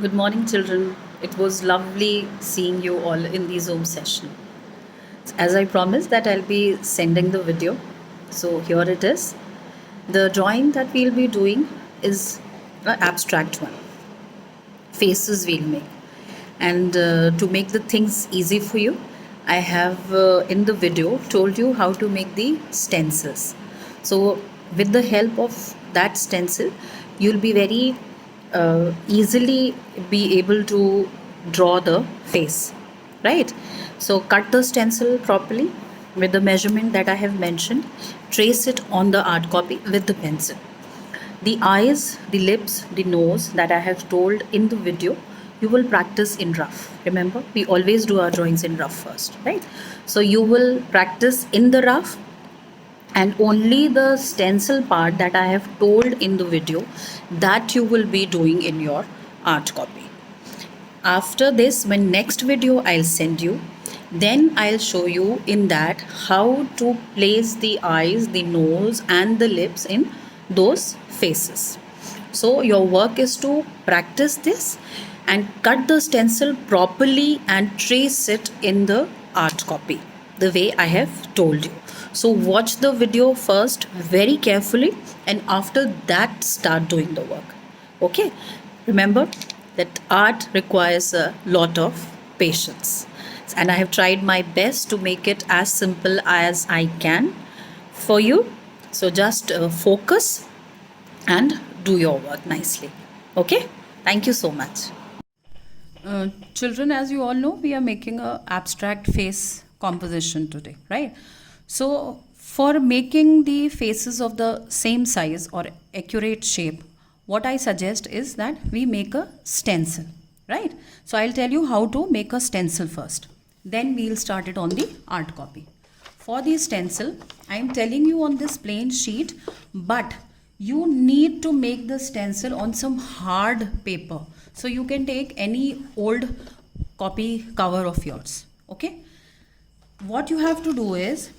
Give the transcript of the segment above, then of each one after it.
Good morning, children. It was lovely seeing you all in the Zoom session. As I promised that I'll be sending the video. So here it is. The drawing that we'll be doing is an abstract one. Faces we'll make. And to make the things easy for you, I have in the video told you how to make the stencils. So with the help of that stencil, you'll be very easily be able to draw the face, right? So cut the stencil properly with the measurement that I have mentioned. Trace it on the art copy with the pencil. The eyes, the lips, the nose that I have told in the video, you will practice in rough. Remember, we always do our drawings in rough first, right? So you will practice in the rough, and only the stencil part that I have told in the video, that you will be doing in your art copy. After this, when next video I'll send you, then I'll show you in that how to place the eyes, the nose and the lips in those faces. So your work is to practice this and cut the stencil properly and trace it in the art copy the way I have told you. So watch the video first very carefully, and after that start doing the work. Okay? Remember that art requires a lot of patience, and I have tried my best to make it as simple as I can for you. So just focus and do your work nicely. Okay? Thank you so much. Children, as you all know, we are making a abstract face composition today, right? So for making the faces of the same size or accurate shape, what I suggest is that we make a stencil, right? So I'll tell you how to make a stencil first. Then we'll start it on the art copy. For the stencil, I am telling you on this plain sheet, but you need to make the stencil on some hard paper. So you can take any old copy cover of yours. Okay? What you have to do is,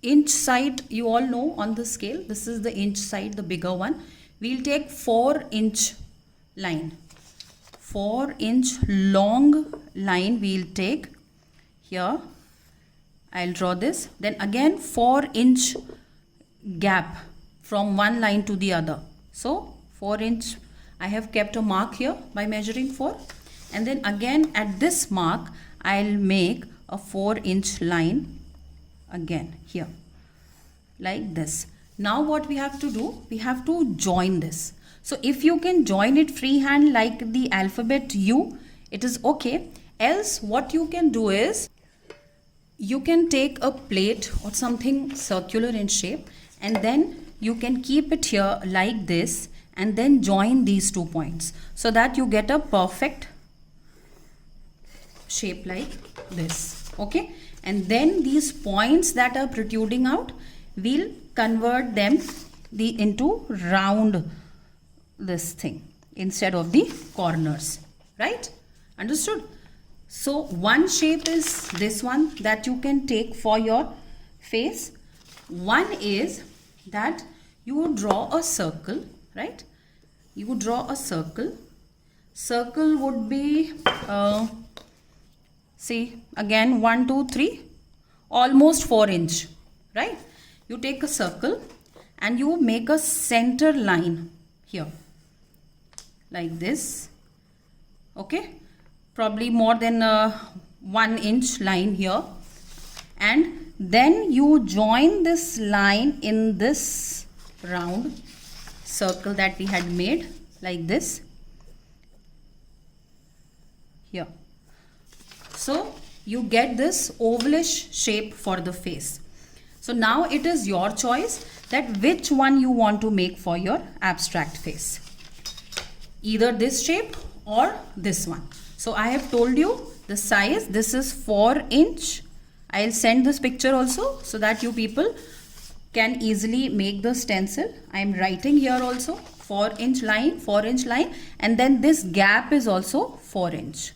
inch side, you all know on the scale, this is the inch side, the bigger one. We'll take 4-inch line. 4-inch long line we'll take here. I'll draw this. Then again 4-inch gap from one line to the other. So 4-inch, I have kept a mark here by measuring 4. And then again at this mark, I'll make a 4-inch line again here, like this. Now what we have to do, we have to join this. So if you can join it freehand like the alphabet U, it is okay. Else what you can do is, you can take a plate or something circular in shape, and then you can keep it here like this, and then join these 2 points so that you get a perfect shape like this. Okay? And then these points that are protruding out, we'll convert them into round this thing instead of the corners. Right? Understood? So one shape is this one that you can take for your face. One is that you would draw a circle, right? You would draw a circle. Circle would be, see, again 1, 2, 3, almost 4-inch, right? You take a circle and you make a center line here, like this. Okay? Probably more than a 1-inch line here, and then you join this line in this round circle that we had made, like this here. So you get this ovalish shape for the face. So now it is your choice that which one you want to make for your abstract face, either this shape or this one. So I have told you the size, this is 4-inch. I'll send this picture also so that you people can easily make the stencil. I'm writing here also 4-inch line, 4-inch line, and then this gap is also 4-inch,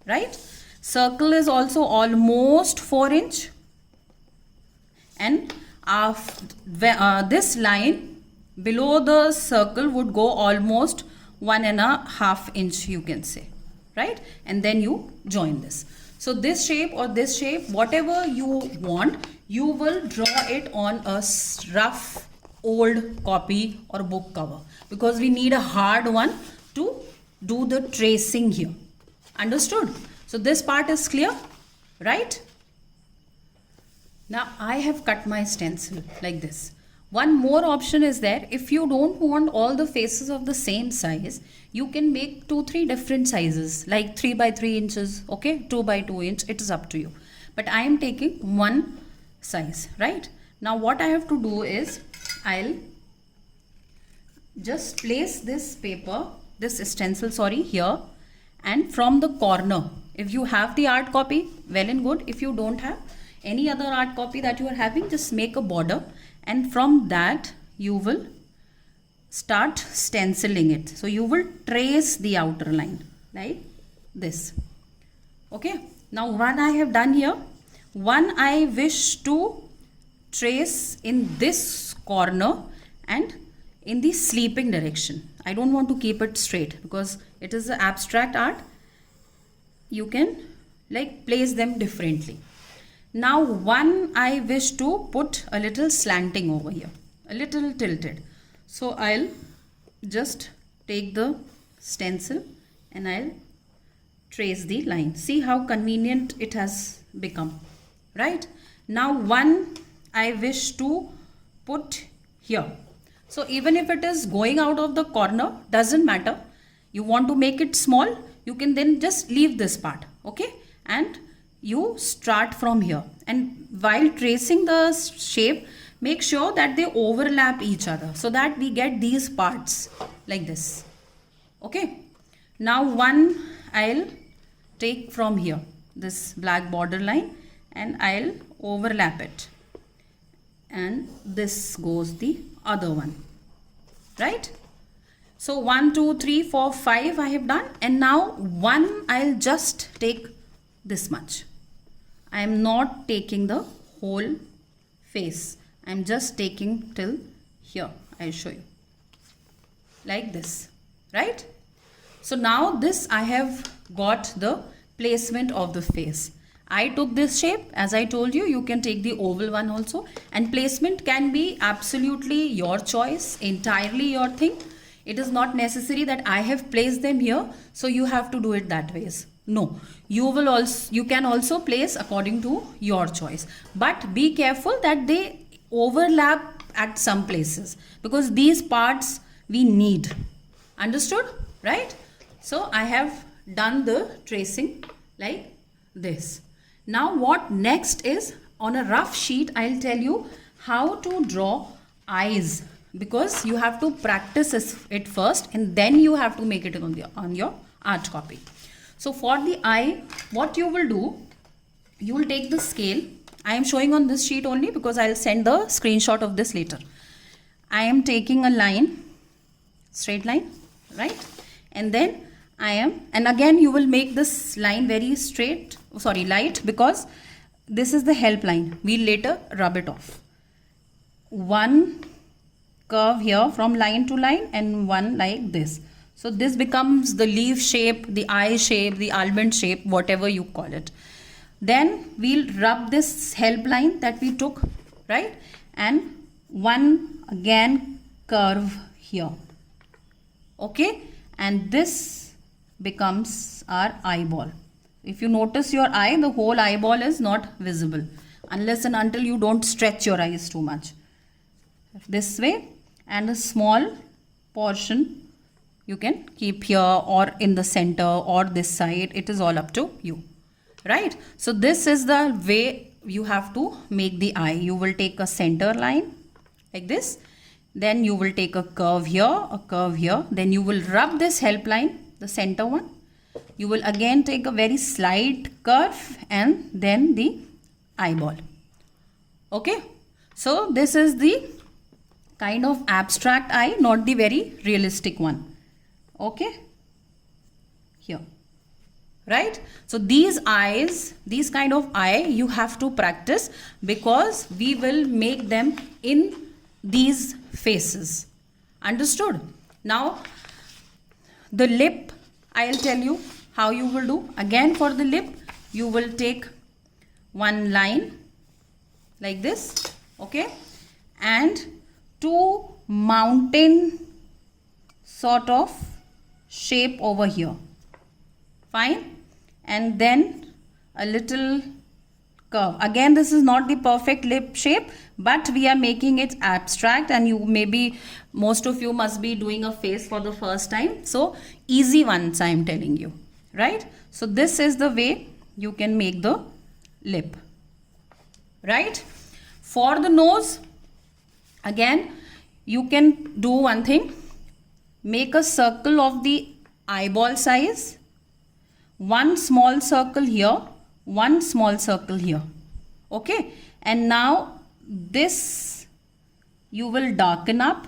right? Circle is also almost 4-inch, and this line below the circle would go almost 1.5 inch, you can say, right? And then you join this. So this shape or this shape, whatever you want, you will draw it on a rough old copy or book cover, because we need a hard one to do the tracing here. Understood? So this part is clear, right? Now I have cut my stencil like this. One more option is there. If you don't want all the faces of the same size, you can make 2-3 different sizes, like 3 by 3 inches, okay, 2 by 2 inch. It is up to you. But I am taking one size, right? Now what I have to do is, I'll just place this paper, this stencil, sorry, here, and from the corner, if you have the art copy, well and good. If you don't have any other art copy that you are having, just make a border, and from that you will start stenciling it. So you will trace the outer line like this. Okay, now what I have done here, one I wish to trace in this corner and in the sleeping direction. I don't want to keep it straight because it is an abstract art. You can like place them differently. Now one I wish to put a little slanting over here, a little tilted. So I'll just take the stencil and I'll trace the line. See how convenient it has become, right? Now one I wish to put here. So even if it is going out of the corner, doesn't matter. You want to make it small, you can then just leave this part, okay? And you start from here, and while tracing the shape, make sure that they overlap each other so that we get these parts like this. Okay, now one I'll take from here, this black border line, and I'll overlap it, and this goes the other one, right? So 1 2 3 4 5 I have done, and now one I'll just take this much. I am not taking the whole face. I am just taking till here. I'll show you. Like this, right? So now this I have got the placement of the face. I took this shape. As I told you, you can take the oval one also. And placement can be absolutely your choice, entirely your thing. It is not necessary that I have placed them here, so you have to do it that way. No, you can also place according to your choice, but be careful that they overlap at some places, because these parts we need. Understood, right? So I have done the tracing like this. Now what next is, on a rough sheet I'll tell you how to draw eyes, because you have to practice it first and then you have to make it on your art copy. So for the eye, what you will do, you will take the scale. I am showing on this sheet only because I'll send the screenshot of this later. I am taking a line, straight line, right? And then and again you will make this line very straight, light, because this is the help line. We'll later rub it off. One curve here from line to line and one like this. So this becomes the leaf shape, the eye shape, the almond shape, whatever you call it. Then we'll rub this help line that we took, right? And one again curve here. Okay? And this becomes our eyeball. If you notice your eye, the whole eyeball is not visible unless and until you don't stretch your eyes too much. This way, and a small portion you can keep here or in the center or this side. It is all up to you, right? So this is the way you have to make the eye. You will take a center line like this, then you will take a curve here, a curve here, then you will rub this help line, the center one. You will again take a very slight curve and then the eyeball. Okay, so this is the kind of abstract eye, not the very realistic one. Okay, here, right? So these eyes, these kind of eye you have to practice, because we will make them in these faces. Understood? Now The lip, I'll tell you how you will do. Again, for the lip, you will take one line like this, okay, and two mountain sort of shape over here, fine, and then a little curve. Again, this is not the perfect lip shape, but we are making it abstract, and you maybe most of you must be doing a face for the first time, so easy ones I am telling you, right? So this is the way you can make the lip, right? For the nose, again you can do one thing. Make a circle of the eyeball size, one small circle here, one small circle here, okay, and now this you will darken up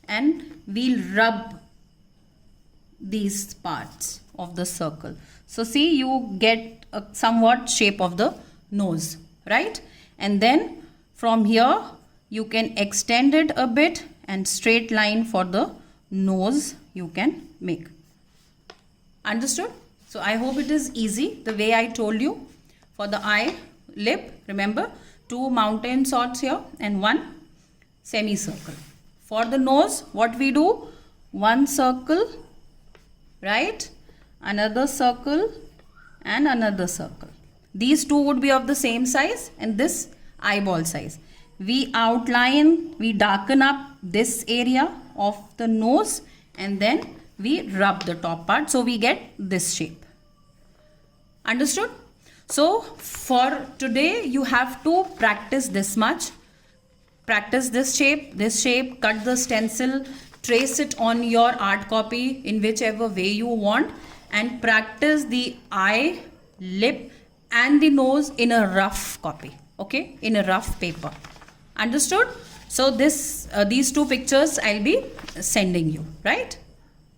and we'll rub these parts of the circle. So see, you get a somewhat shape of the nose, right? And then from here you can extend it a bit, and straight line for the nose you can make. Understood? So I hope it is easy the way I told you. For the eye, lip, remember, two mountain sorts here and one semicircle. For the nose, what we do? One circle, right? Another circle and another circle. These two would be of the same size and this eyeball size. We outline, we darken up this area of the nose, and then we rub the top part, so we get this shape. Understood? So for today you have to practice this much. Practice this shape, cut the stencil, trace it on your art copy in whichever way you want, and practice the eye, lip and the nose in a rough copy, okay, in a rough paper. Understood? So these two pictures I'll be sending you, right?